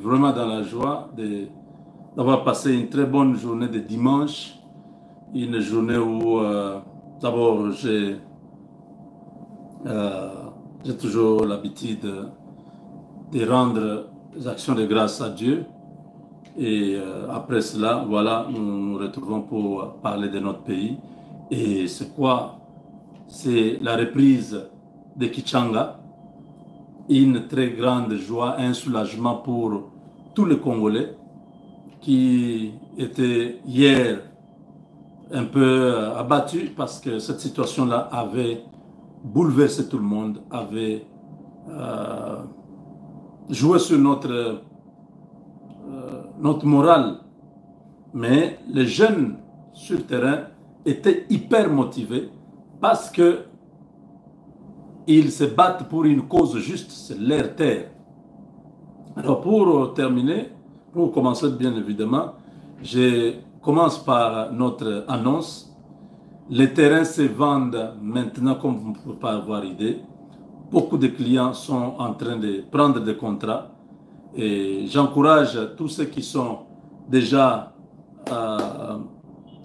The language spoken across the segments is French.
vraiment dans la joie d'avoir passé une très bonne journée de dimanche, une journée où d'abord j'ai toujours l'habitude de rendre les actions de grâce à Dieu. Et après cela, voilà, nous nous retrouvons pour parler de notre pays. Et c'est quoi? C'est la reprise de Kichanga, une très grande joie, un soulagement pour tous les Congolais qui étaient hier un peu abattus parce que cette situation-là avait bouleversé tout le monde, avait joué sur notre morale. Mais les jeunes sur le terrain étaient hyper motivés parce que ils se battent pour une cause juste, c'est leur terre. Alors pour terminer, pour commencer bien évidemment, je commence par notre annonce. Les terrains se vendent maintenant comme vous ne pouvez pas avoir idée. Beaucoup de clients sont en train de prendre des contrats et j'encourage tous ceux qui sont déjà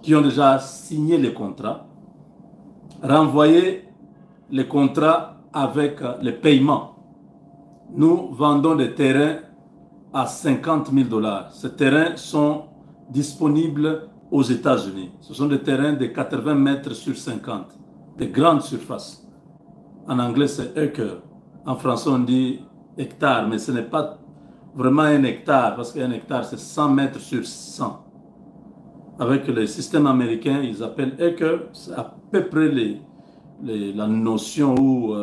qui ont déjà signé les contrats, renvoyer les contrats avec les paiements. Nous vendons des terrains à 50 000 $. Ces terrains sont disponibles aux États-Unis. Ce sont des terrains de 80 mètres sur 50, de grandes surfaces. En anglais, c'est acre. En français, on dit hectare, mais ce n'est pas vraiment un hectare, parce qu'un hectare, c'est 100 mètres sur 100. Avec le système américain, ils appellent acre, c'est à peu près la notion où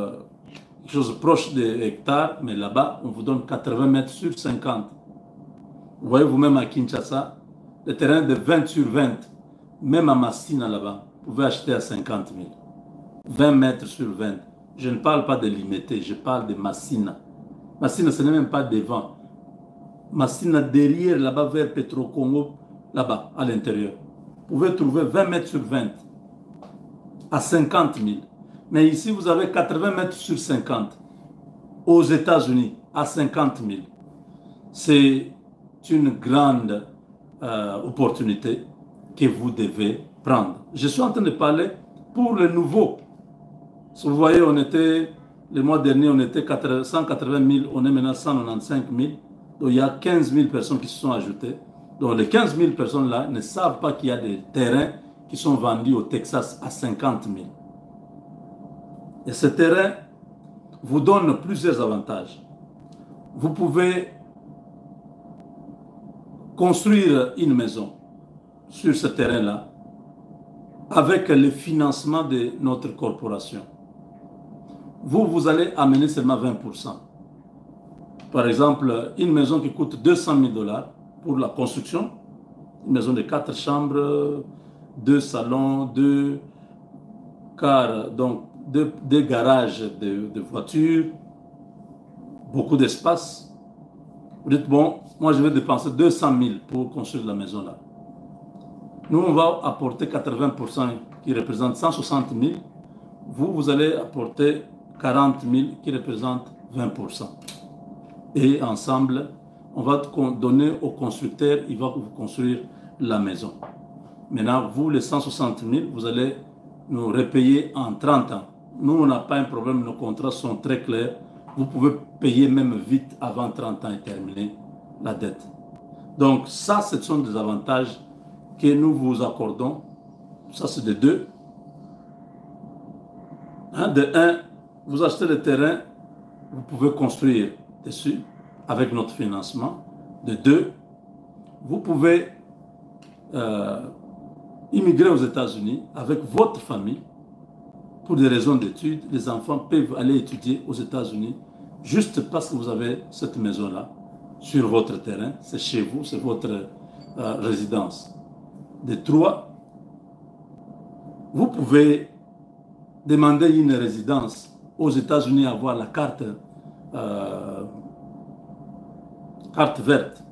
quelque chose proche des hectares, mais là-bas, on vous donne 80 mètres sur 50. Vous voyez vous-même à Kinshasa, le terrain de 20 sur 20, même à Massina là-bas, vous pouvez acheter à 50 000. 20 mètres sur 20. Je ne parle pas de limité, je parle de Massina. Massina, ce n'est même pas devant. Massina derrière, là-bas, vers Petro-Congo, là-bas, à l'intérieur. Vous pouvez trouver 20 mètres sur 20 à 50 000. Mais ici, vous avez 80 mètres sur 50 aux États-Unis à 50 000. C'est une grande opportunité que vous devez prendre. Je suis en train de parler pour les nouveaux. Si vous voyez, le mois dernier, on était 180 000, on est maintenant 195 000. Donc il y a 15 000 personnes qui se sont ajoutées. Donc les 15 000 personnes-là ne savent pas qu'il y a des terrains qui sont vendus au Texas à 50 000. Et ce terrain vous donne plusieurs avantages. Vous pouvez construire une maison sur ce terrain-là avec le financement de notre corporation. Vous allez amener seulement 20%. Par exemple, une maison qui coûte 200 000 $ pour la construction, une maison de 4 chambres, 2 salons, 2 cars, donc 2 garages de voitures, beaucoup d'espace. Vous dites, bon, moi je vais dépenser 200 000 pour construire la maison là. Nous, on va apporter 80% qui représente 160 000. Vous allez apporter 40 000 qui représente 20%. Et ensemble, on va donner au constructeur, il va vous construire la maison. Maintenant, vous, les 160 000, vous allez nous repayer en 30 ans. Nous, on n'a pas un problème, nos contrats sont très clairs. Vous pouvez payer même vite avant 30 ans et terminer la dette. Donc ça, ce sont des avantages que nous vous accordons. Ça, c'est de 2. De 1, vous achetez le terrain, vous pouvez construire dessus avec notre financement. De 2, vous pouvez immigrer aux États-Unis avec votre famille pour des raisons d'études. Les enfants peuvent aller étudier aux États-Unis juste parce que vous avez cette maison-là sur votre terrain. C'est chez vous, c'est votre résidence. De 3, vous pouvez demander une résidence aux États-Unis, avoir la carte verte.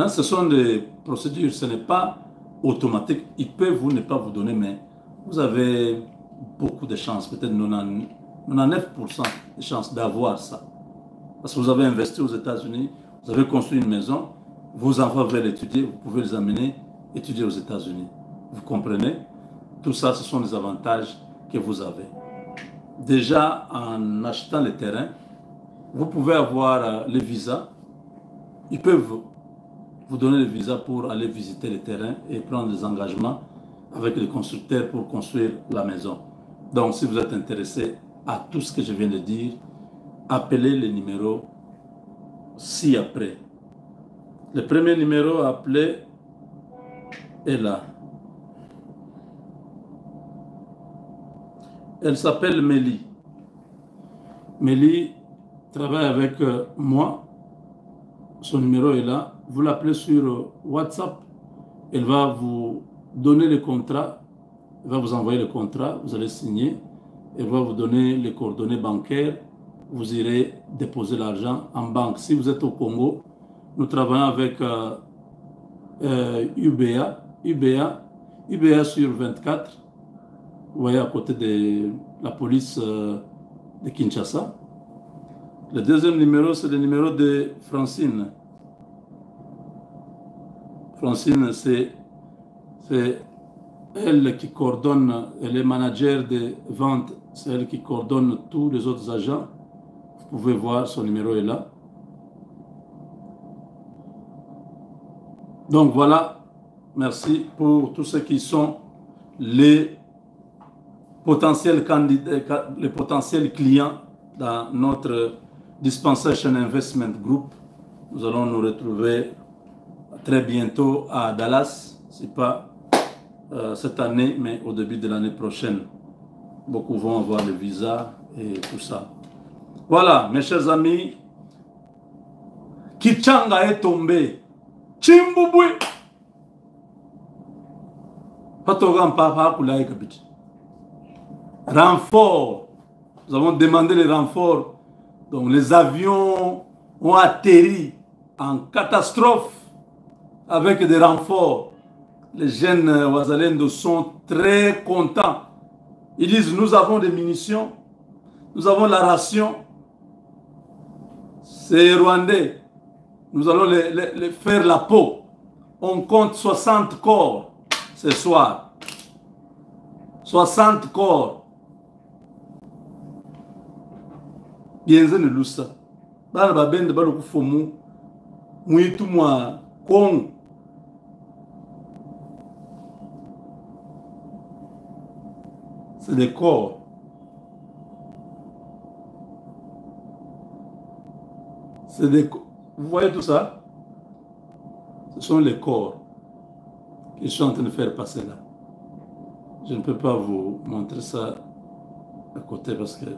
Ce sont des procédures, ce n'est pas automatique. Ils peuvent ne pas vous donner, mais vous avez beaucoup de chances, peut-être 99% de chances d'avoir ça. Parce que vous avez investi aux États-Unis, Vous avez construit une maison, vos enfants veulent étudier, vous pouvez les amener étudier aux États-Unis. Vous comprenez? Tout ça, ce sont les avantages que vous avez. Déjà, en achetant les terrains, vous pouvez avoir les visas. Ils peuvent vous donner le visa pour aller visiter les terrains et prendre des engagements avec les constructeurs pour construire la maison. Donc, si vous êtes intéressé à tout ce que je viens de dire, appelez le numéro ci-après. Le premier numéro à appeler est là. Elle s'appelle Mélie. Mélie travaille avec moi. Son numéro est là. Vous l'appelez sur WhatsApp. Elle va vous donner le contrat. Elle va vous envoyer le contrat. Vous allez signer. Elle va vous donner les coordonnées bancaires. Vous irez déposer l'argent en banque. Si vous êtes au Congo, nous travaillons avec UBA. UBA sur 24. Vous voyez à côté de la police de Kinshasa. Le deuxième numéro, c'est le numéro de Francine. Francine, c'est elle qui coordonne, elle est manager de vente, c'est elle qui coordonne tous les autres agents. Vous pouvez voir, son numéro est là. Donc voilà, merci pour tous ceux qui sont les potentiels candidats, les potentiels clients dans notre Dispensation Investment Group. Nous allons nous retrouver très bientôt à Dallas, c'est pas cette année, mais au début de l'année prochaine. Beaucoup vont avoir le visa et tout ça. Voilà, mes chers amis, Kichanga est tombé. Chimbubwe. Renfort. Nous avons demandé les renforts. Donc les avions ont atterri en catastrophe avec des renforts. Les jeunes Wazalendo sont très contents. Ils disent, nous avons des munitions, nous avons la ration. C'est rwandais. Nous allons les faire la peau. On compte 60 corps ce soir. 60 corps. Bienvenue Lusa. Bana babende balo kufomu. Mwitu mwa Kong. C'est des corps. C'est des corps. Vous voyez tout ça? Ce sont les corps qu'ils sont en train de faire passer là. Je ne peux pas vous montrer ça à côté parce que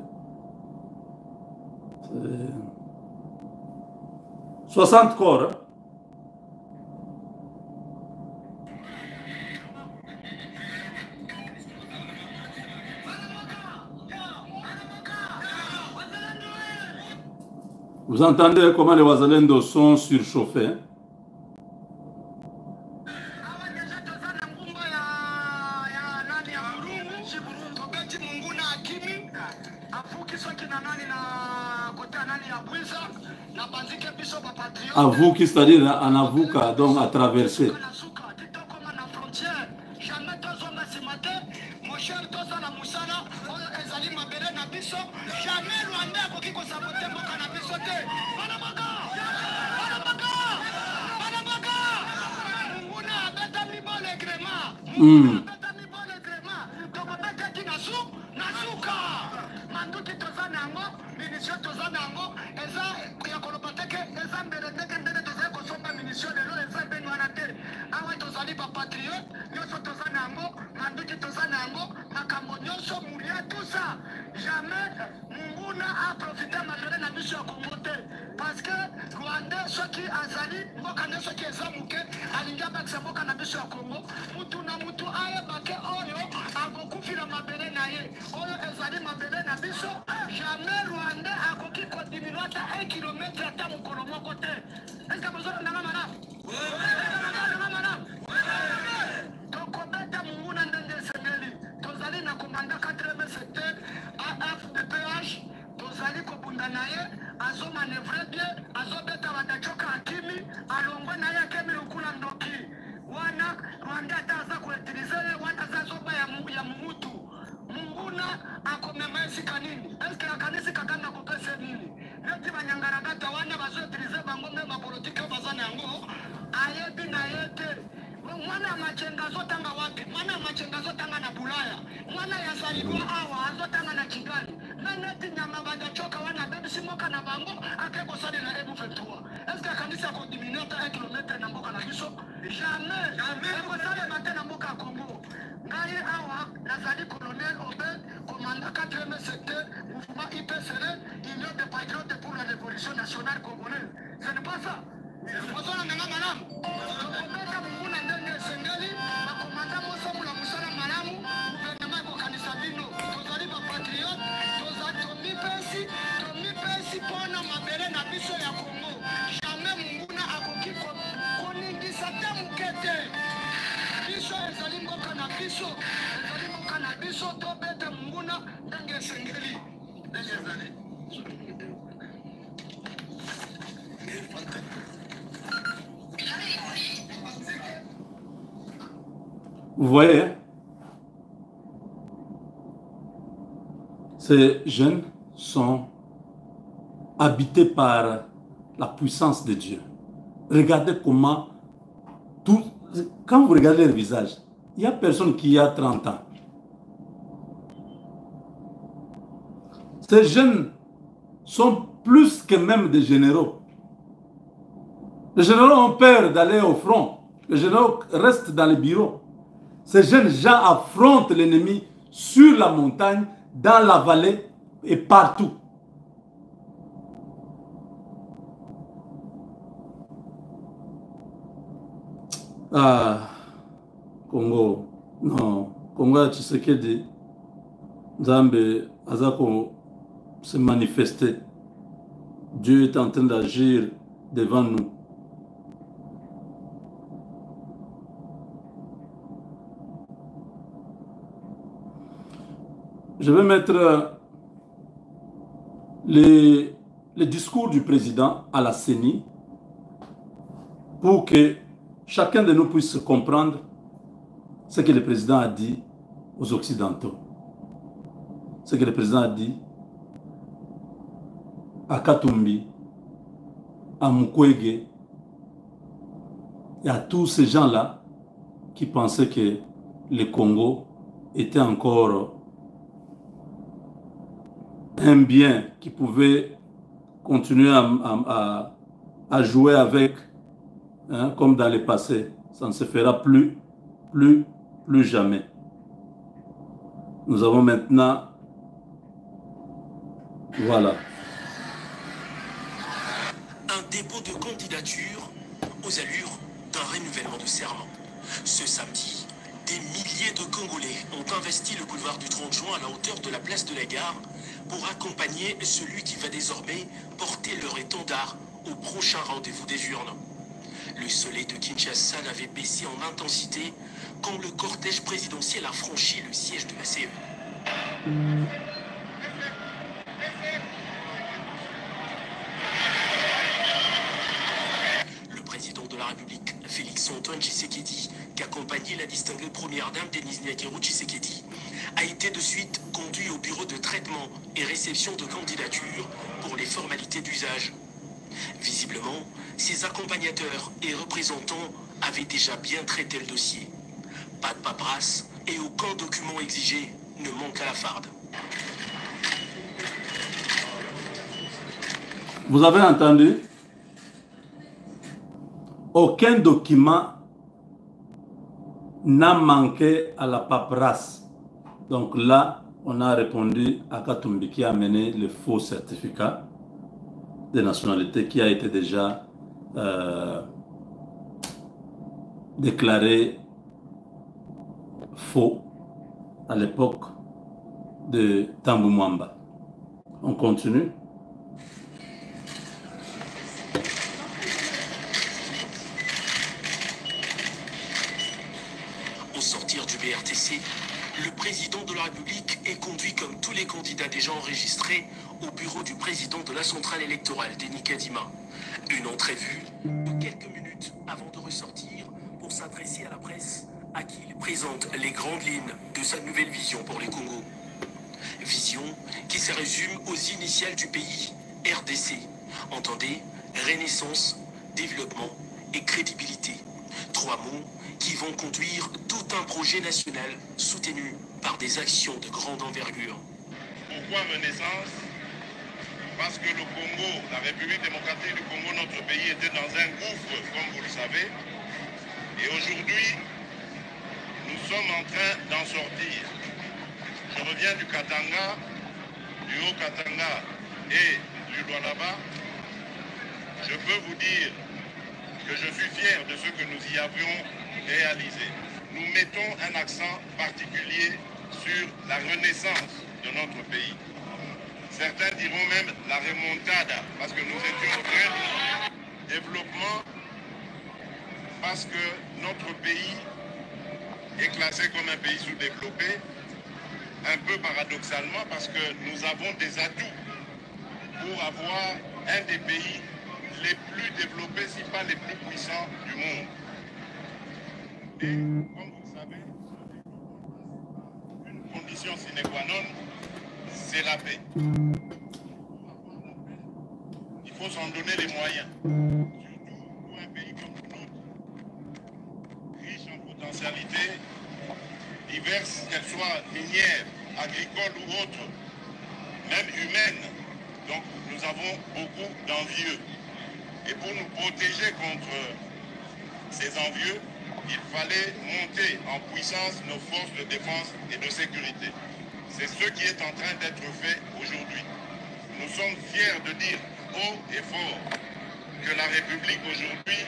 60 corps. Hein? Vous entendez comment les Wazalendo sont surchauffés? Hein? Avuki, c'est-à-dire en Avuka, donc à traverser. Parce que Rwanda, ceux qui azali, Mokane, ceux qui ezamuke, alinga baksa Mokana biso ya Congo, mutu na mutu aye bake oyo, akokufi na mabele na ye, oyo ezali mabele na biso, jamais Rwanda akoki kontinuata 1 km ata mokolo moko te. Est-ce que besoin na mama na? Tokobeta munguna ndenge sengeli, tozali na komanda 4e secteur, AFDPH, tozali kobunda na ye, azo manevre bien, azo beta batachoka komanda ataza kuutilize wana za zoba ya mumutu munguna akomema esika nini eske akanisi kakanda kupese nini neti banyangaragata wana bazoutilize bangombe mapolitike bazana yango ayebi na yete mwana machenga zotanga wapi mwana machenga zotanga na Bulaya mwana yazalidwa awa azotanga na Kigali naneti nyama bandachoka wana bebi simoka na bango akeko sali na ebu 23 eske kanisa ko diminuer ta 1 km na mboka na biso jamais eko sali mate na mboka Congo ngai awa nazali colonel Obed commandant 4e secteur mouvement IPCR Union des patriotes pour la révolution nationale congolaise ce n'est pas ça Mozona nanga malamu Obeka munguna ndenge sengeli bakomanda mosamu la musala malamu gouvernement ko kanisa bino tozali ba patriote tozali tomipesi pona mabele na biso ya Congo jamais munguna akoki koningisa te mukete biso ezali mboka na biso tobeta munguna ndenge sengeli ndenge ezali Vous voyez, ces jeunes sont habités par la puissance de Dieu. Regardez comment, quand vous regardez leur visage, il n'y a personne qui a 30 ans. Ces jeunes sont plus que même des généraux. Les généraux ont peur d'aller au front. Les généraux restent dans les bureaux. Ces jeunes gens affrontent l'ennemi sur la montagne, dans la vallée et partout. Ah, Congo, non. Congo, tu sais que dit, Nzambe, Azako se manifester. Dieu est en train d'agir devant nous. Je vais mettre le discours du président à la CENI pour que chacun de nous puisse comprendre ce que le président a dit aux Occidentaux. Ce que le président a dit à Katumbi, à Mukwege et à tous ces gens-là qui pensaient que le Congo était encore un bien qui pouvait continuer à jouer avec, hein, comme dans le passé. Ça ne se fera plus jamais. Nous avons maintenant, voilà, un dépôt de candidature aux allures d'un renouvellement de serment. Ce samedi, des milliers de Congolais ont investi le boulevard du 30 juin à la hauteur de la place de la Gare pour accompagner celui qui va désormais porter leur étendard au prochain rendez-vous des urnes. Le soleil de Kinshasa n'avait baissé en intensité quand le cortège présidentiel a franchi le siège de la CE. Le président de la République, Félix-Antoine Tshisekedi, qui accompagnait la distinguée première dame Denise Nyakero Tshisekedi, a été de suite conduit au bureau de traitement et réception de candidatures pour les formalités d'usage. Visiblement, ses accompagnateurs et représentants avaient déjà bien traité le dossier. Pas de paperasse et aucun document exigé ne manque à la farde. Vous avez entendu? Aucun document n'a manqué à la paperasse. Donc là, on a répondu à Katumbi qui a amené le faux certificat de nationalité qui a été déjà déclaré faux à l'époque de Tambou Mwamba. On continue. Au sortir du BRTC, le président de la République est conduit comme tous les candidats déjà enregistrés au bureau du président de la centrale électorale, Denis Kadima. Une entrevue de quelques minutes avant de ressortir pour s'adresser à la presse Akil présente les grandes lignes de sa nouvelle vision pour les Congos. Vision qui se résume aux initiales du pays, RDC. Entendez, renaissance, développement et crédibilité. Trois mots qui vont conduire tout un projet national soutenu par des actions de grande envergure. Pourquoi renaissance? Parce que le Congo, la République démocratique du Congo, notre pays était dans un gouffre, comme vous le savez. Et aujourd'hui, nous sommes en train d'en sortir. Je reviens du Katanga, du Haut-Katanga et du Lualaba. Je peux vous dire que je suis fier de ce que nous y avions réalisé. Nous mettons un accent particulier sur la renaissance de notre pays. Certains diront même la remontada, parce que nous étions au train de développement, parce que notre pays est classé comme un pays sous-développé, un peu paradoxalement, parce que nous avons des atouts pour avoir un des pays les plus développés, si pas les plus puissants du monde. Et comme vous le savez, une condition sine qua non, c'est la paix. Il faut s'en donner les moyens. Surtout pour un pays comme le nôtre, riche en potentialités diverses, qu'elles soient minières, agricoles ou autres, même humaines. Donc nous avons beaucoup d'envieux. Et pour nous protéger contre ces envieux, il fallait monter en puissance nos forces de défense et de sécurité. C'est ce qui est en train d'être fait aujourd'hui. Nous sommes fiers de dire haut et fort que la République aujourd'hui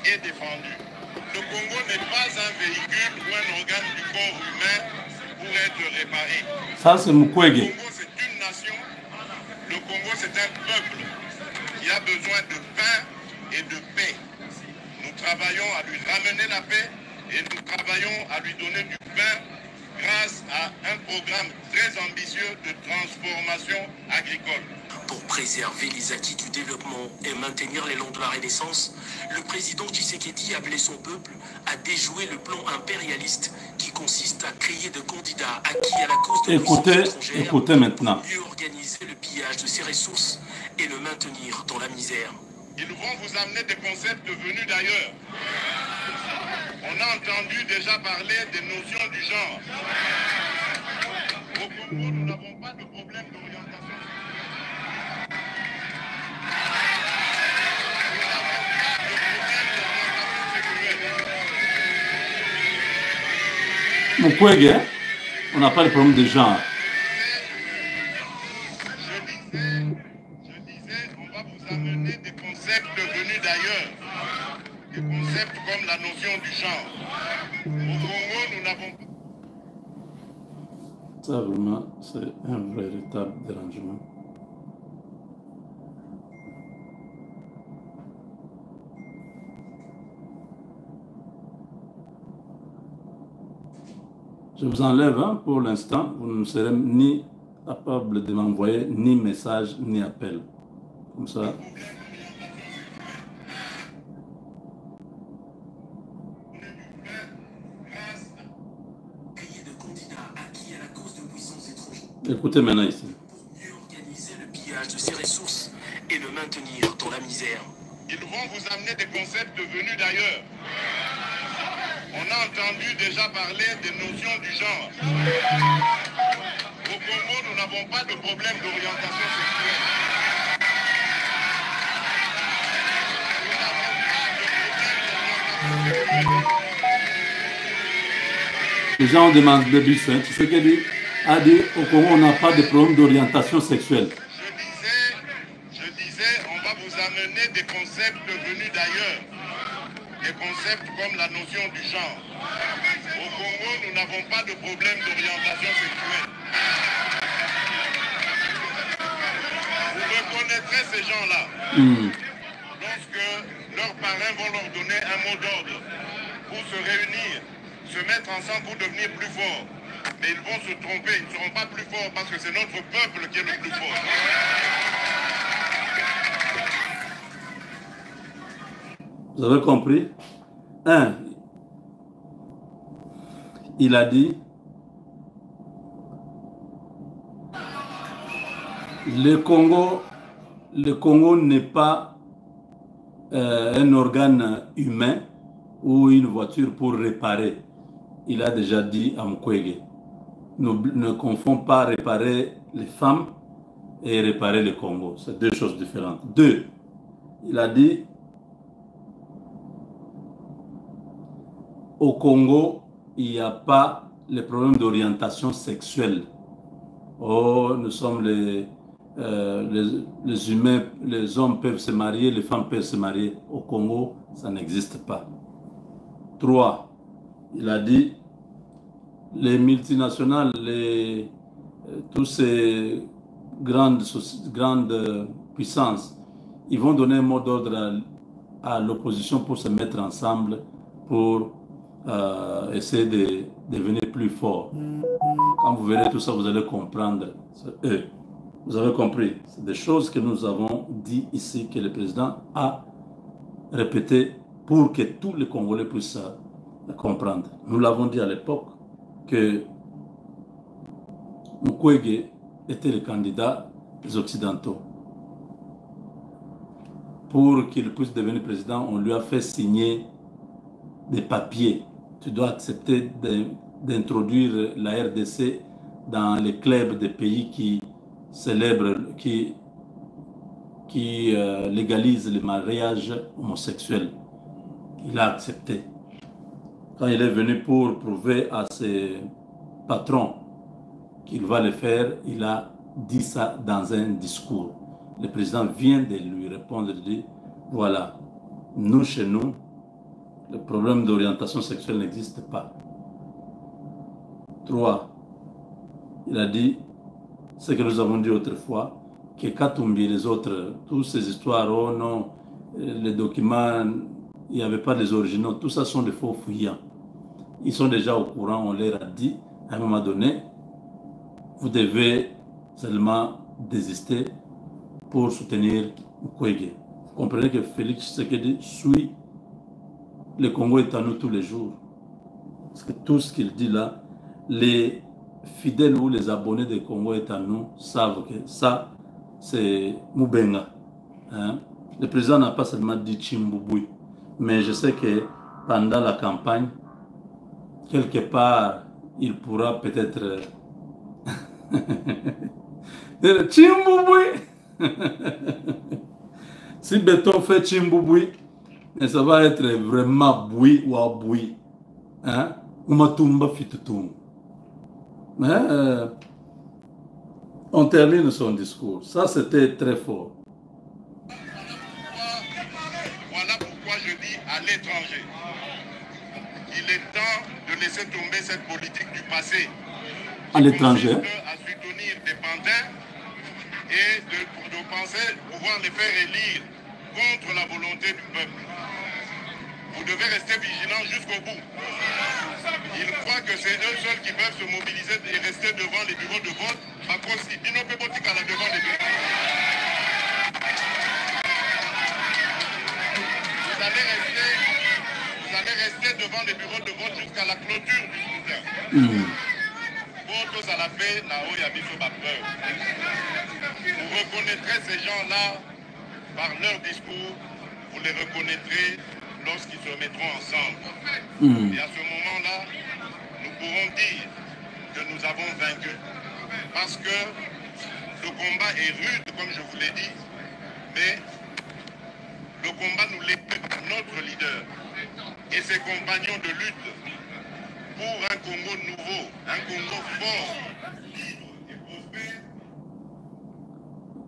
est défendue. Le Congo n'est pas un véhicule ou un organe du corps humain pour être réparé. Ça, c'est Mukwege. Le Congo, c'est une nation. Le Congo, c'est un peuple qui a besoin de pain et de paix. Nous travaillons à lui ramener la paix et nous travaillons à lui donner du pain grâce à un programme très ambitieux de transformation agricole. Pour préserver les acquis du développement et maintenir l'élan de la Renaissance, le président Tshisekedi a appelé son peuple à déjouer le plan impérialiste qui consiste à créer de candidats acquis à la cause de puissances étrangères écoutez maintenant. pour mieux organiser le pillage de ses ressources et le maintenir dans la misère. Ils vont vous amener des concepts venus d'ailleurs. On a entendu déjà parler des notions du genre. Au Congo, nous n'avons pas de problème d'orientation. Nous n'avons pas de problème d'orientation sexuelle. Mukwege, on n'a pas de problème de genre. Je disais, on va vous amener des concepts venus d'ailleurs. Des concepts comme la notion du genre. Au Congo, nous n'avons pas. Ça, vraiment, c'est un véritable dérangement. Je vous enlève pour l'instant. Vous ne serez ni capable de m'envoyer ni message ni appel. Comme ça. Écoutez maintenant ici. Pour mieux organiser le pillage de ses ressources et le maintenir dans la misère. Ils vont vous amener des concepts venus d'ailleurs. On a entendu déjà parler des notions du genre. Au Congo, nous n'avons pas de problème d'orientation sexuelle. Nous n'avons pas de problème d'orientation sexuelle. Les gens demandent de bus. Tu sais qu'elle dit, a dit au Congo, on n'a pas de problème d'orientation sexuelle. Je disais, on va vous amener des concepts venus d'ailleurs. Des concepts comme la notion du genre. Au Congo, nous n'avons pas de problème d'orientation sexuelle. Vous reconnaîtrez ces gens-là. Lorsque leurs parrains vont leur donner un mot d'ordre pour se réunir, se mettre ensemble pour devenir plus forts. Mais ils vont se tromper, ils ne seront pas plus forts parce que c'est notre peuple qui est le plus fort. Vous avez compris? Il a dit, le Congo n'est pas un organe humain ou une voiture pour réparer. Il a déjà dit à Mukwege, ne confond pas réparer les femmes et réparer le Congo. C'est deux choses différentes. Deux, il a dit, au Congo, il n'y a pas les problèmes d'orientation sexuelle. Oh, nous sommes les humains, les hommes peuvent se marier, les femmes peuvent se marier. Au Congo, ça n'existe pas. 3. Il a dit, les multinationales, tous ces grandes puissances, ils vont donner un mot d'ordre à l'opposition pour se mettre ensemble, pour essayer de devenir plus fort. Quand vous verrez tout ça, vous allez comprendre. Vous avez compris. C'est des choses que nous avons dit ici, que le président a répété pour que tous les Congolais puissent comprendre. Nous l'avons dit à l'époque que Mukwege était le candidat des Occidentaux. Pour qu'il puisse devenir président, on lui a fait signer des papiers. Tu dois accepter d'introduire la RDC dans les clubs des pays qui célèbrent, qui légalisent le mariage homosexuel. Il a accepté. Quand il est venu pour prouver à ses patrons qu'il va le faire, il a dit ça dans un discours. Le président vient de lui répondre, il dit, voilà, nous, chez nous, le problème d'orientation sexuelle n'existe pas. 3. Il a dit, ce que nous avons dit autrefois, que Katumbi et les autres, toutes ces histoires, oh non, les documents, il n'y avait pas les originaux, tout ça sont des faux fuyants. Ils sont déjà au courant, on leur a dit, à un moment donné, vous devez seulement désister pour soutenir Mukwege. Vous comprenez que Félix Tshisekedi suit le Congo est à nous tous les jours. Parce que tout ce qu'il dit là, les fidèles ou les abonnés de Congo est à nous savent que ça, c'est Mubenga. Hein? Le président n'a pas seulement dit Chimbouboui, mais je sais que pendant la campagne, quelque part, il pourra peut-être... Chimbouboui. Si Béton fait Chimbouboui, ça va être vraiment boui ou aboui. Hein? Umatumba fitutum. On termine son discours. Ça, c'était très fort. Voilà pourquoi je dis à l'étranger qu'il est temps de laisser tomber cette politique du passé. À l'étranger. À soutenir des pantins et de penser pouvoir les faire élire contre la volonté du peuple. Vous devez rester vigilants jusqu'au bout. Ils croient que c'est eux seuls qui peuvent se mobiliser et rester devant les bureaux de vote. Par contre, ils n'ont pas devant les bureaux. Vous allez rester devant les bureaux de vote jusqu'à la clôture du scrutin. Pour à la paix, là-haut, il y a mis sur ma peur. Vous reconnaîtrez ces gens-là par leur discours, vous les reconnaîtrez lorsqu'ils se mettront ensemble. Et à ce moment-là, nous pourrons dire que nous avons vaincu. Parce que le combat est rude, comme je vous l'ai dit, mais le combat nous l'est par notre leader et ses compagnons de lutte pour un Congo nouveau, un Congo fort, libre et prospère.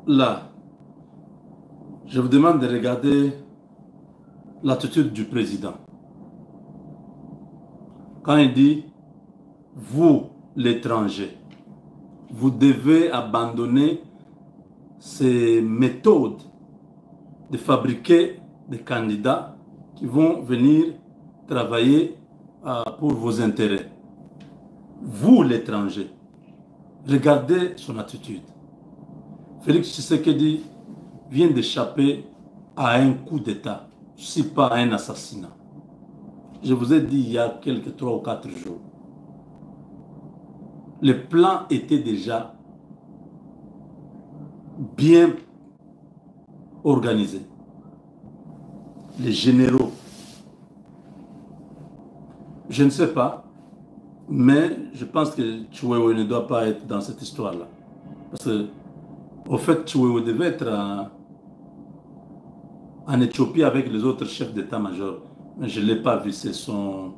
Là, je vous demande de regarder l'attitude du président. Quand il dit, vous, l'étranger, vous devez abandonner ces méthodes de fabriquer des candidats qui vont venir travailler pour vos intérêts. Vous, l'étranger, regardez son attitude. Félix Tshisekedi vient d'échapper à un coup d'État, si pas à un assassinat. Je vous ai dit il y a quelques 3 ou 4 jours. Le plan était déjà bien organisé. Les généraux, je ne sais pas, mais je pense que Chiwewe ne doit pas être dans cette histoire-là. Parce que, au fait, Chiwewe devait être en Éthiopie avec les autres chefs d'état-major. Mais je ne l'ai pas vu, c'est son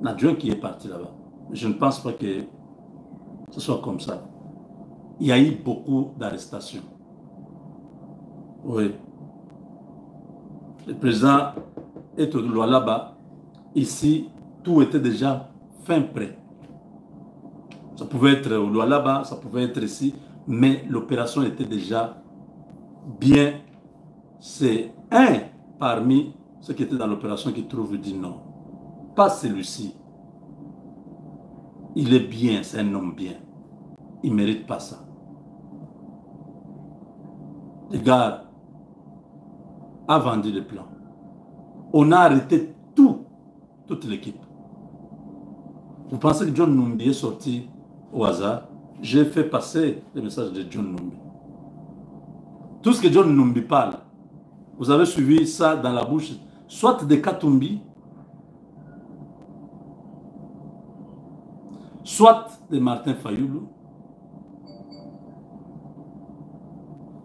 adjoint qui est parti là-bas. Je ne pense pas que ce soit comme ça. Il y a eu beaucoup d'arrestations. Oui. Le président est au Lualaba là-bas. Ici, tout était déjà fin prêt. Ça pouvait être au Lualaba, ça pouvait être ici, mais l'opération était déjà bien. C'est un parmi ceux qui étaient dans l'opération qui trouve dit non. Pas celui-ci. Il est bien, c'est un homme bien. Il ne mérite pas ça. Le gars a vendu le plan. On a arrêté toute l'équipe. Vous pensez que John Numbi est sorti au hasard? J'ai fait passer le message de John Numbi. Tout ce que John Numbi parle, vous avez suivi ça dans la bouche, soit de Katumbi, soit de Martin Fayoulou.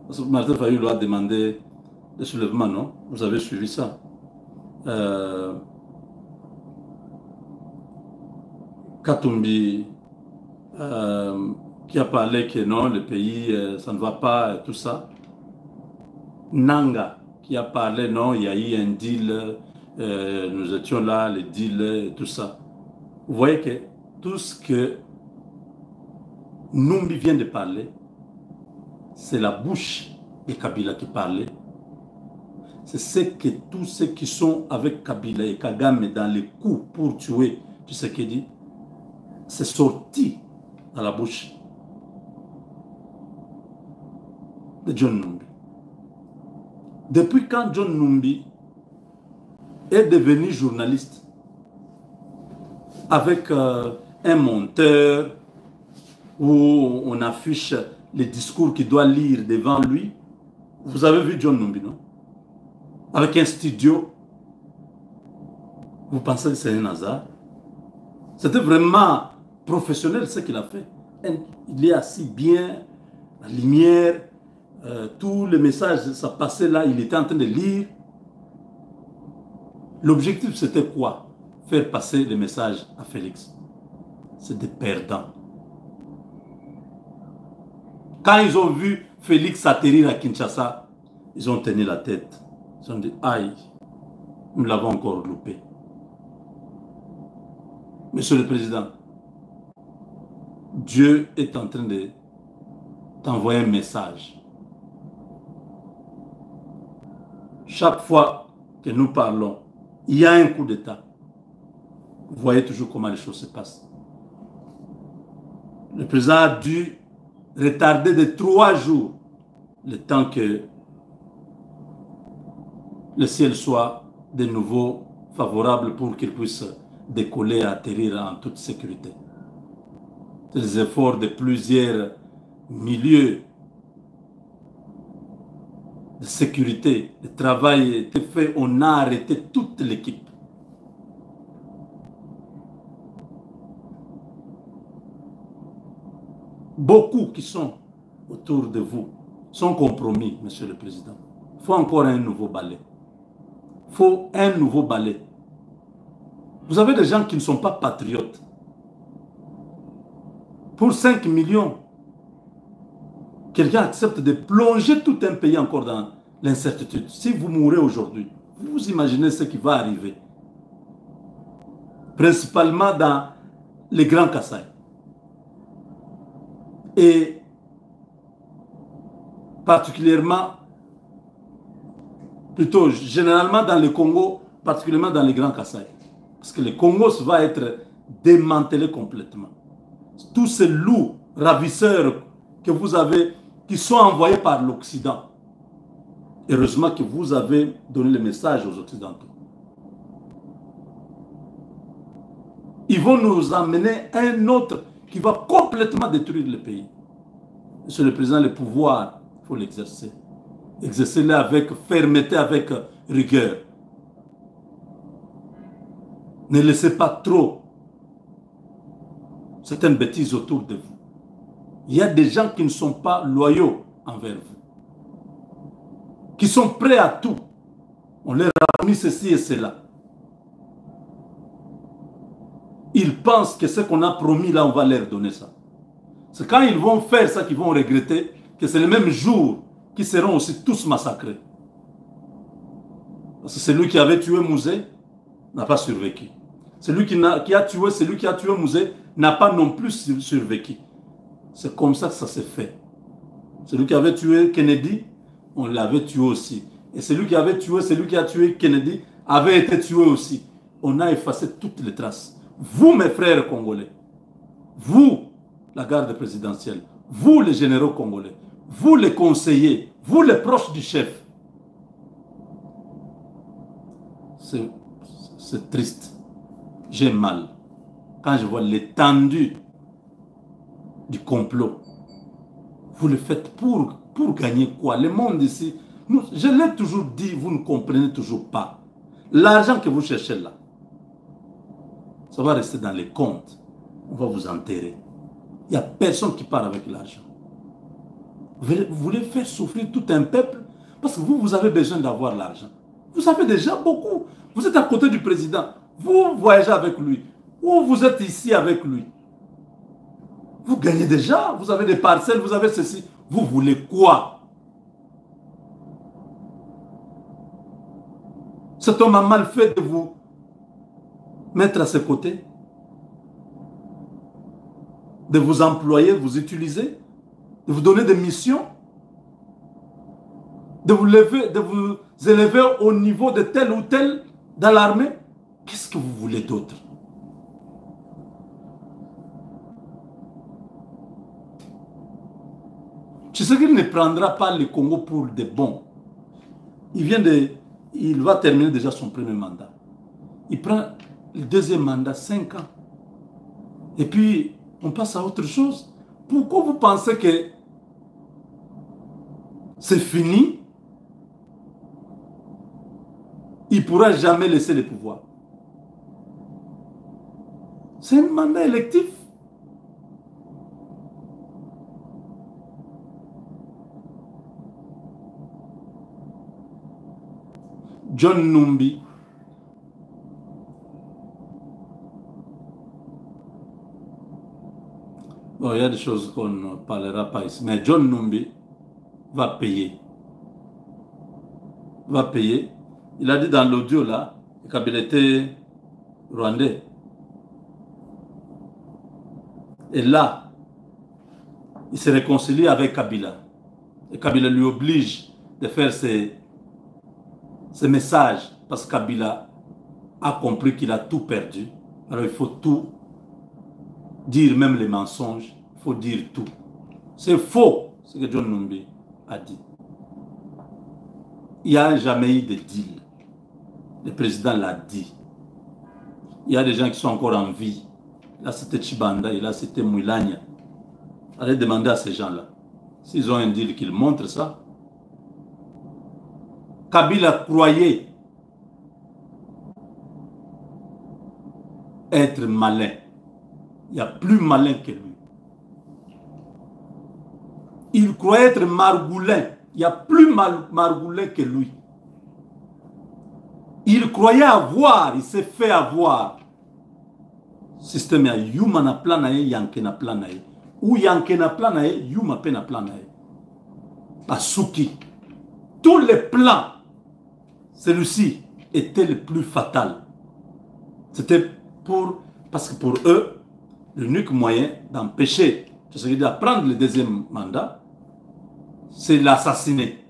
Parce que Martin Fayoulou a demandé le soulèvement, non? Vous avez suivi ça. Katumbi qui a parlé que non, le pays, ça ne va pas, tout ça. Nanga qui a parlé, non, il y a eu un deal, nous étions là, les deals, tout ça. Vous voyez que tout ce que Numbi vient de parler, c'est la bouche de Kabila qui parlait. C'est ce que tous ceux qui sont avec Kabila et Kagame dans les coups pour tuer Tshisekedi, c'est sorti dans la bouche de John Numbi. Depuis quand John Numbi est devenu journaliste avec un monteur où on affiche les discours qu'il doit lire devant lui. Vous avez vu John Numbi, non? Avec un studio. Vous pensez que c'est un hasard? C'était vraiment professionnel ce qu'il a fait. Il est assis bien, la lumière, tous les messages, ça passait là, il était en train de lire. L'objectif c'était quoi? Faire passer les messages à Félix. C'est des perdants. Quand ils ont vu Félix atterrir à Kinshasa, ils ont tenu la tête. Ils ont dit, aïe, nous l'avons encore loupé. Monsieur le Président, Dieu est en train de t'envoyer un message. Chaque fois que nous parlons, il y a un coup d'État. Vous voyez toujours comment les choses se passent. Le président a dû retarder de 3 jours le temps que le ciel soit de nouveau favorable pour qu'il puisse décoller et atterrir en toute sécurité. C'est les efforts de plusieurs milieux de sécurité. Le travail a été fait, on a arrêté toute l'équipe. Beaucoup qui sont autour de vous sont compromis, Monsieur le Président. Il faut encore un nouveau balai. Il faut un nouveau balai. Vous avez des gens qui ne sont pas patriotes. Pour 5 millions, quelqu'un accepte de plonger tout un pays encore dans l'incertitude. Si vous mourrez aujourd'hui, vous imaginez ce qui va arriver. Principalement dans les Grands Kasaï. Et particulièrement, plutôt généralement dans le Congo, particulièrement dans les Grands Kasaï. Parce que le Congo va être démantelé complètement. Tous ces loups ravisseurs que vous avez, qui sont envoyés par l'Occident. Heureusement que vous avez donné le message aux Occidentaux. Ils vont nous amener un autre qui va complètement détruire le pays. Monsieur le Président, le pouvoir, il faut l'exercer. Exercez-le avec fermeté, avec rigueur. Ne laissez pas trop certaines bêtises autour de vous. Il y a des gens qui ne sont pas loyaux envers vous, qui sont prêts à tout. On leur a promis ceci et cela. Ils pensent que ce qu'on a promis là, on va leur donner ça. C'est quand ils vont faire ça qu'ils vont regretter que c'est le même jour qu'ils seront aussi tous massacrés. Parce que celui qui avait tué Mouzé n'a pas survécu. Celui qui a tué Mouzé n'a pas non plus survécu. C'est comme ça que ça s'est fait. Celui qui avait tué Kennedy, on l'avait tué aussi. Et celui qui a tué Kennedy avait été tué aussi. On a effacé toutes les traces. Vous, mes frères congolais, vous, la garde présidentielle, vous, les généraux congolais, vous, les conseillers, vous, les proches du chef, c'est triste. J'ai mal quand je vois l'étendue du complot. Vous le faites pour gagner quoi? Le monde ici, je l'ai toujours dit, vous ne comprenez toujours pas. L'argent que vous cherchez là, ça va rester dans les comptes. On va vous enterrer. Il n'y a personne qui part avec l'argent. Vous voulez faire souffrir tout un peuple parce que vous avez besoin d'avoir l'argent. Vous avez déjà beaucoup. Vous êtes à côté du président. Vous voyagez avec lui. Ou vous êtes ici avec lui. Vous gagnez déjà. Vous avez des parcelles, vous avez ceci. Vous voulez quoi? Cet homme a mal fait de vous mettre à ses côtés, de vous employer, de vous utiliser, de vous donner des missions, de vous élever au niveau de tel ou tel dans l'armée. Qu'est-ce que vous voulez d'autre? Tu sais qu'il ne prendra pas le Congo pour des bons. Il va terminer déjà son premier mandat. Il prend le deuxième mandat, 5 ans. Et puis, on passe à autre chose. Pourquoi vous pensez que c'est fini? Il ne pourra jamais laisser le pouvoir. C'est un mandat électif. John Numbi, bon, il y a des choses qu'on ne parlera pas ici, mais John Numbi va payer. Va payer. Il a dit dans l'audio là, qu'il était rwandais. Et là, il se réconcilie avec Kabila. Et Kabila lui oblige de faire ses messages parce que Kabila a compris qu'il a tout perdu. Alors il faut tout dire, même les mensonges, il faut dire tout. C'est faux ce que John Numbi a dit. Il n'y a jamais eu de deal. Le président l'a dit. Il y a des gens qui sont encore en vie. Là c'était Chibanda et là c'était Mouilania. Allez demander à ces gens-là. S'ils ont un deal, qu'ils montrent ça. Kabila croyait être malin. Il y a plus malin que lui. Il croyait être margoulin. Il y a plus margoulin que lui. Il croyait avoir, il s'est fait avoir. Système ya yuma na plan na ye, yanke na plan na ye. Ou yanke na plan na ye, yuma pe na plan na ye. Asuki. Tous les plans, celui-ci était le plus fatal. C'était parce que pour eux, l'unique moyen d'empêcher de prendre le deuxième mandat, c'est l'assassiner.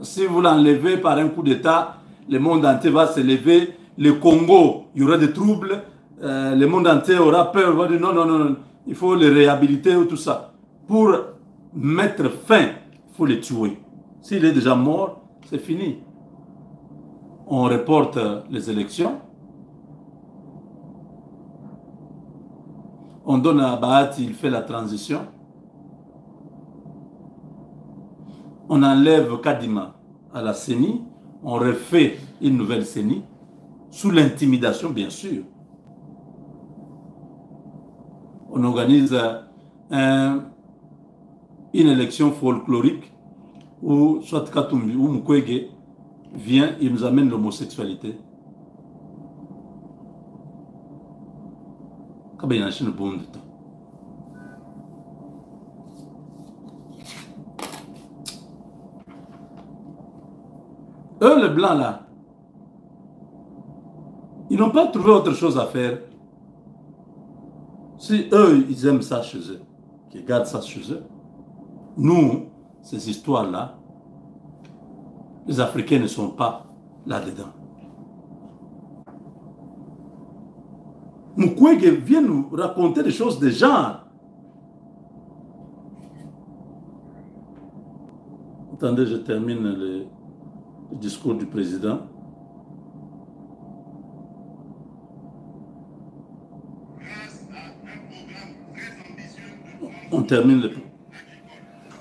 Si vous l'enlevez par un coup d'État, le monde entier va se lever, le Congo, il y aura des troubles, le monde entier aura peur, va dire non, il faut les réhabiliter ou tout ça. Pour mettre fin, il faut les tuer. S'il est déjà mort, c'est fini. On reporte les élections. On donne à Bahati, il fait la transition. On enlève Kadima à la CENI, on refait une nouvelle CENI, sous l'intimidation bien sûr. On organise une élection folklorique où soit Katumbi ou Mukwege vient, il nous amène l'homosexualité. Eux, les blancs là, ils n'ont pas trouvé autre chose à faire. Si eux, ils aiment ça chez eux, qu'ils gardent ça chez eux, nous, ces histoires-là, les Africains ne sont pas là-dedans. Mukwege vient nous raconter des choses de genre. Attendez, je termine le discours du président. On termine le...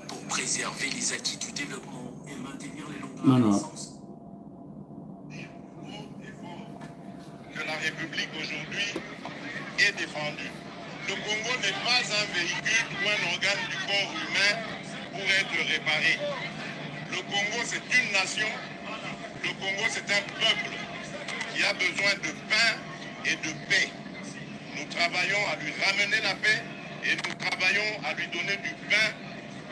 Pour préserver les acquis du développement et maintenir les longues renaissances. Que la République aujourd'hui est défendue. Le Congo n'est pas un véhicule ou un organe du corps humain pour être réparé. Le Congo, c'est une nation. Le Congo, c'est un peuple qui a besoin de pain et de paix. Nous travaillons à lui ramener la paix et nous travaillons à lui donner du pain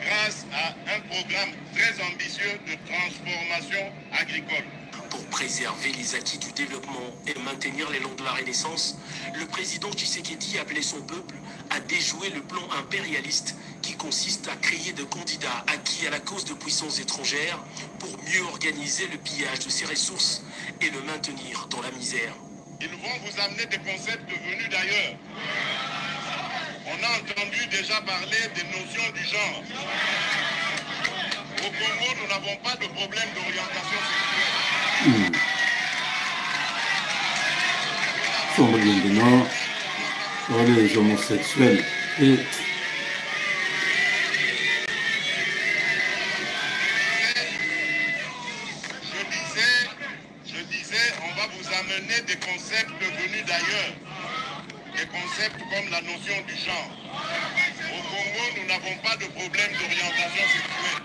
grâce à un programme très ambitieux de transformation agricole. Pour préserver les acquis du développement et maintenir l'élan de la Renaissance, le président Tshisekedi a appelé son peuple à déjouer le plan impérialiste qui consiste à créer des candidats acquis à la cause de puissances étrangères pour mieux organiser le pillage de ses ressources et le maintenir dans la misère. Ils vont vous amener des concepts venus d'ailleurs. On a entendu déjà parler des notions du genre. Au Congo, nous n'avons pas de problème d'orientation sexuelle. Sur les homosexuels. Et je disais, on va vous amener des concepts venus d'ailleurs. Des concepts comme la notion du genre. Au Congo, nous n'avons pas de problème d'orientation sexuelle.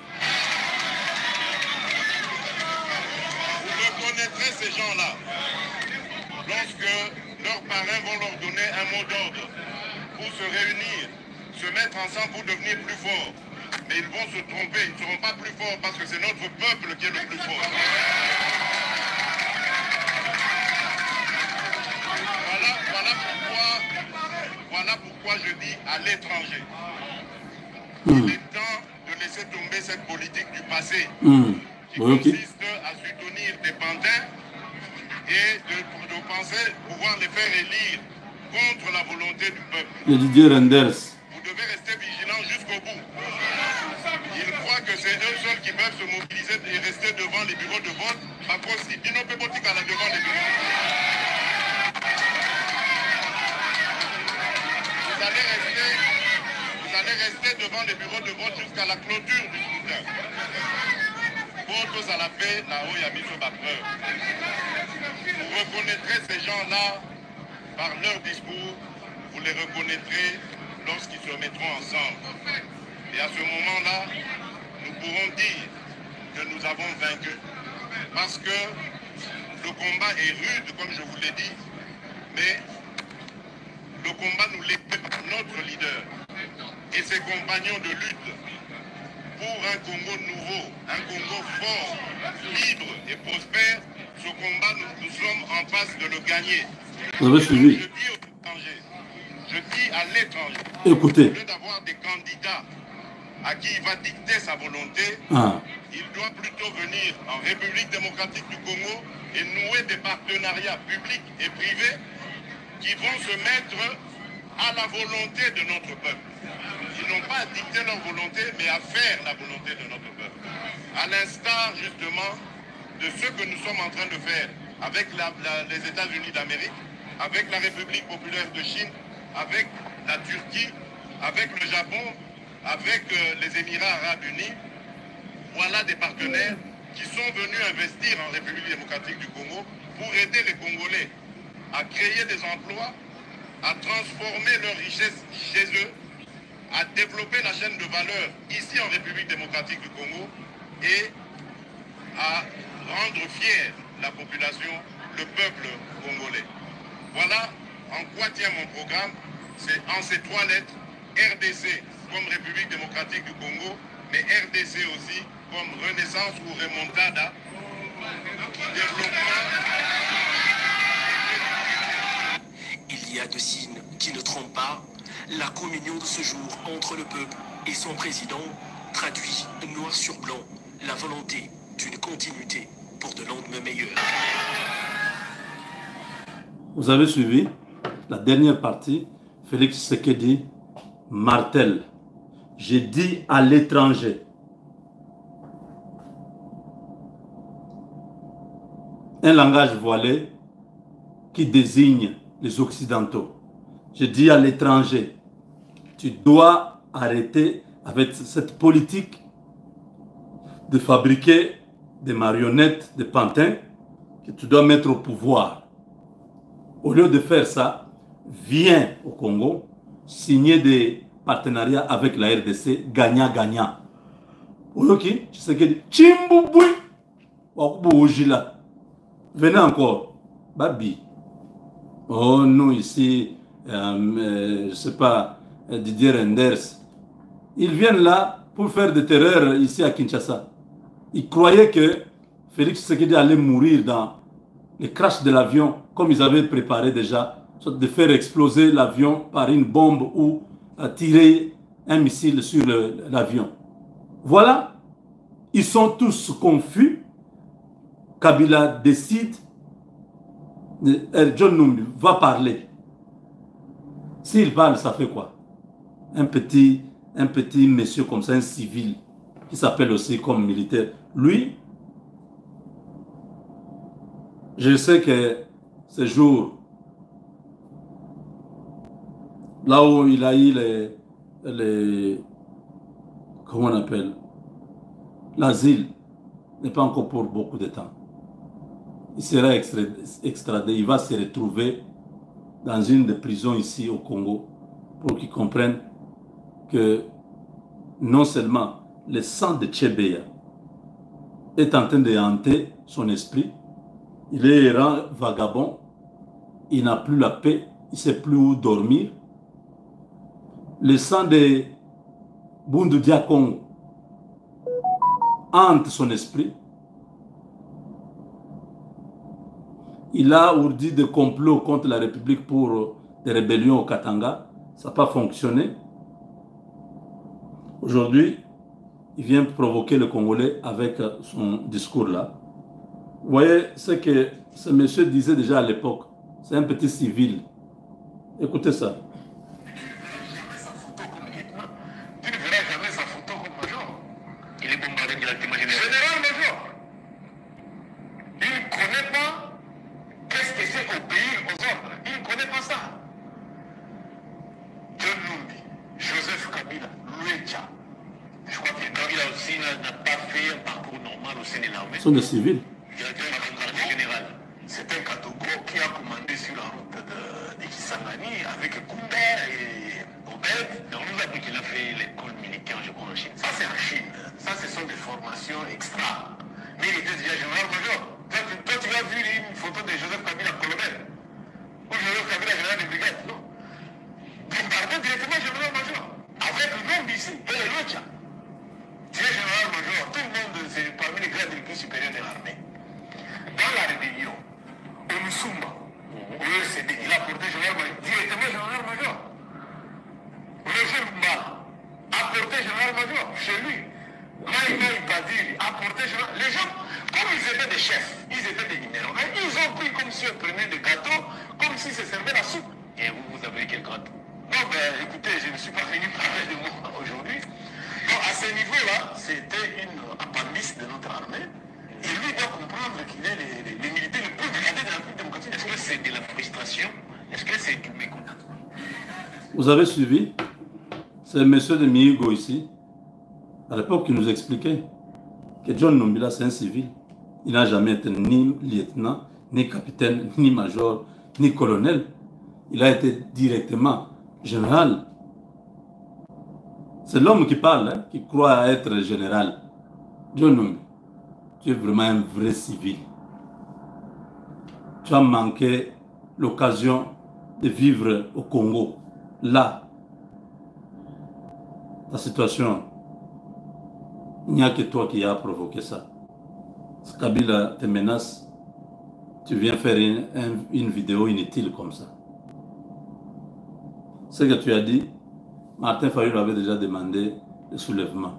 Vous reconnaîtrez ces gens-là lorsque leurs parrains vont leur donner un mot d'ordre pour se réunir, se mettre ensemble pour devenir plus forts. Mais ils vont se tromper, ils ne seront pas plus forts parce que c'est notre peuple qui est le plus fort. Voilà pourquoi je dis à l'étranger. Il est temps de laisser tomber cette politique du passé qui consiste à soutenir des pantins et de penser pouvoir les faire élire contre la volonté du peuple. Le Didier Renders. Vous devez rester vigilant jusqu'au bout. Ils croient que c'est eux seuls qui peuvent se mobiliser et rester devant les bureaux de vote. Par contre, ils n'ont pas politique à la devant les bureaux de vote. Vous allez rester devant les bureaux de vote jusqu'à la clôture du scrutin. Vote à la paix, là-haut, il y a mis sur ma preuve. Vous reconnaîtrez ces gens-là par leur discours, vous les reconnaîtrez lorsqu'ils se mettront ensemble. Et à ce moment-là, nous pourrons dire que nous avons vaincu. Parce que le combat est rude, comme je vous l'ai dit, mais le combat nous l'est par notre leader et ses compagnons de lutte pour un Congo nouveau, un Congo fort, libre et prospère. Ce combat, nous sommes en passe de le gagner. Vous avez suivi. Je dis aux étrangers, je dis à l'étranger, écoutez, au lieu d'avoir des candidats à qui il va dicter sa volonté, il doit plutôt venir en République démocratique du Congo et nouer des partenariats publics et privés qui vont se mettre à la volonté de notre peuple. Ils n'ont pas à dicter leur volonté, mais à faire la volonté de notre peuple. À l'instar, justement, de ce que nous sommes en train de faire avec les États-Unis d'Amérique, avec la République populaire de Chine avec la Turquie, avec le Japon, avec les Émirats Arabes Unis. Voilà des partenaires qui sont venus investir en République démocratique du Congo pour aider les Congolais à créer des emplois, à transformer leurs richesses chez eux, à développer la chaîne de valeur ici en République démocratique du Congo et à rendre fier la population, le peuple congolais. Voilà en quoi tient mon programme. C'est en ces 3 lettres, RDC comme République démocratique du Congo, mais RDC aussi comme renaissance ou remontada, développement. Il y a 2 signes qui ne trompent pas. La communion de ce jour entre le peuple et son président traduit noir sur blanc la volonté d'une continuité pour de lendemains meilleurs. Vous avez suivi la dernière partie. Félix Tshisekedi martèle. J'ai dit à l'étranger. Un langage voilé qui désigne les Occidentaux. Je dis à l'étranger, tu dois arrêter avec cette politique de fabriquer des marionnettes, des pantins que tu dois mettre au pouvoir. Au lieu de faire ça, viens au Congo, signer des partenariats avec la RDC, gagnant-gagnant. Ok, tu sais que Chimboubouy, venez encore, Babi. Oh non, ici, je ne sais pas, Didier Renders. Ils viennent là pour faire des terreurs ici à Kinshasa. Ils croyaient que Félix Tshisekedi allait mourir dans le crash de l'avion, comme ils avaient préparé déjà, soit de faire exploser l'avion par une bombe ou tirer un missile sur l'avion. Voilà, ils sont tous confus. Kabila décide, John Numbi va parler. S'il parle, ça fait quoi? Un petit monsieur comme ça, un civil, qui s'appelle aussi comme militaire. Lui, je sais que ce jour, là où il a eu comment on appelle, l'asile, n'est pas encore pour beaucoup de temps. Il sera extradé, il va se retrouver dans une des prisons ici au Congo pour qu'il comprenne que non seulement le sang de Tchebeya est en train de hanter son esprit, il est errant, vagabond, il n'a plus la paix, il ne sait plus où dormir. Le sang de Bundu Diakong hante son esprit. Il a ourdi des complots contre la République pour des rébellions au Katanga. Ça n'a pas fonctionné. Aujourd'hui, il vient provoquer le Congolais avec son discours-là. Vous voyez ce que ce monsieur disait déjà à l'époque. C'est un petit civil. Écoutez ça. Tu ne verras jamais sa photo comme major. Il est bombardé directement général-major. Il ne connaît pas qu'est-ce que c'est obéir aux ordres. Il ne connaît pas ça. John Numbi, Joseph Kabila, Louétia. Je crois que Kabila aussi n'a pas fait un parcours normal au sein de l'armée. Ce sont des civils. Directeur général. C'est un Katogo qui a commandé sur la route de Kisangani avec Kounda et Obed. On nous a appris qu'il a fait l'école militaire, je crois, en Chine. Ça, c'est en Chine. Ça, ce sont des formations extra. Mais il était déjà général-major. Toi, tu as vu une photo de Joseph Kabila, colonel. Ou Joseph Kabila, général de brigade. Non. Bombardé directement général-major. Avec le nom d'ici, et le Locha. Tu es général-major. Tout le monde, c'est parmi les grades les plus supérieurs de l'armée. Dans la rébellion, au Musumba, au UCD, il a porté directement général-major. Le jeune Mbala a porté général-major chez lui. Maïga Ibadili a porté général. Les gens, comme ils étaient des chefs, ils étaient des numéros, mais ils ont pris comme si on prenait des gâteaux, comme si ça servait la soupe. Et vous avez quel grade? Non, ben écoutez, je ne suis pas venu parler de moi aujourd'hui. Donc à ce niveau-là, c'était une appendice de notre armée. Et lui doit comprendre qu'il est les militaires les plus gradés de la République démocratique. Est-ce que c'est de la frustration? Est-ce que c'est du mécontentement? Vous avez suivi? C'est le monsieur de Mihigo ici, à l'époque, qui nous expliquait que John Nombila, c'est un civil. Il n'a jamais été ni lieutenant, ni capitaine, ni major, ni colonel. Il a été directement général. C'est l'homme qui parle, hein, qui croit être général. John Nombila, tu es vraiment un vrai civil. Tu as manqué l'occasion de vivre au Congo. Là, ta situation, il n'y a que toi qui as provoqué ça. Si Kabila te menace, tu viens faire une vidéo inutile comme ça. Ce que tu as dit, Martin Fayulu avait déjà demandé le soulèvement.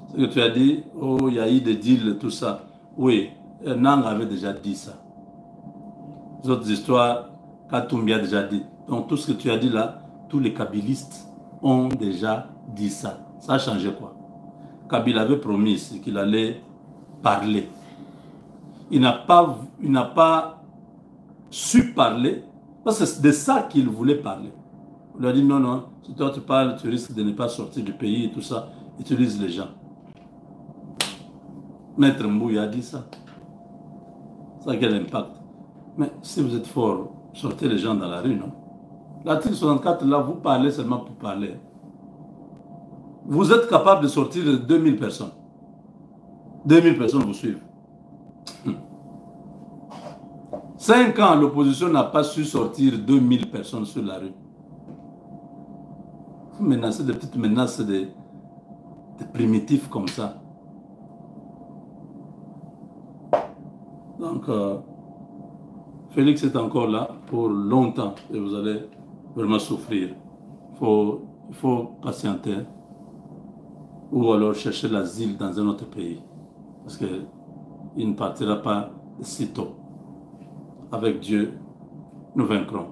Ce que tu as dit, oh, il y a eu des deals, tout ça. Oui, Nang avait déjà dit ça. Les autres histoires, Katumbi a déjà dit. Donc tout ce que tu as dit là, tous les kabilistes ont déjà dit ça. Ça a changé quoi? Kabila avait promis qu'il allait parler. Il n'a pas su parler parce que c'est de ça qu'il voulait parler. On lui a dit non, non, si toi tu parles, tu risques de ne pas sortir du pays et tout ça. Utilise les gens. Maître Mbouya a dit ça. Ça a quel impact? Mais si vous êtes fort, sortez les gens dans la rue, non? L'article 64, là, vous parlez seulement pour parler. Vous êtes capable de sortir de 2000 personnes. 2000 personnes vous suivent. 5 ans, l'opposition n'a pas su sortir 2000 personnes sur la rue. Vous menacez des petites menaces de primitifs comme ça. Donc, Félix est encore là pour longtemps et vous allez vraiment souffrir. Il faut patienter ou alors chercher l'asile dans un autre pays parce qu'il ne partira pas si tôt. Avec Dieu, nous vaincrons.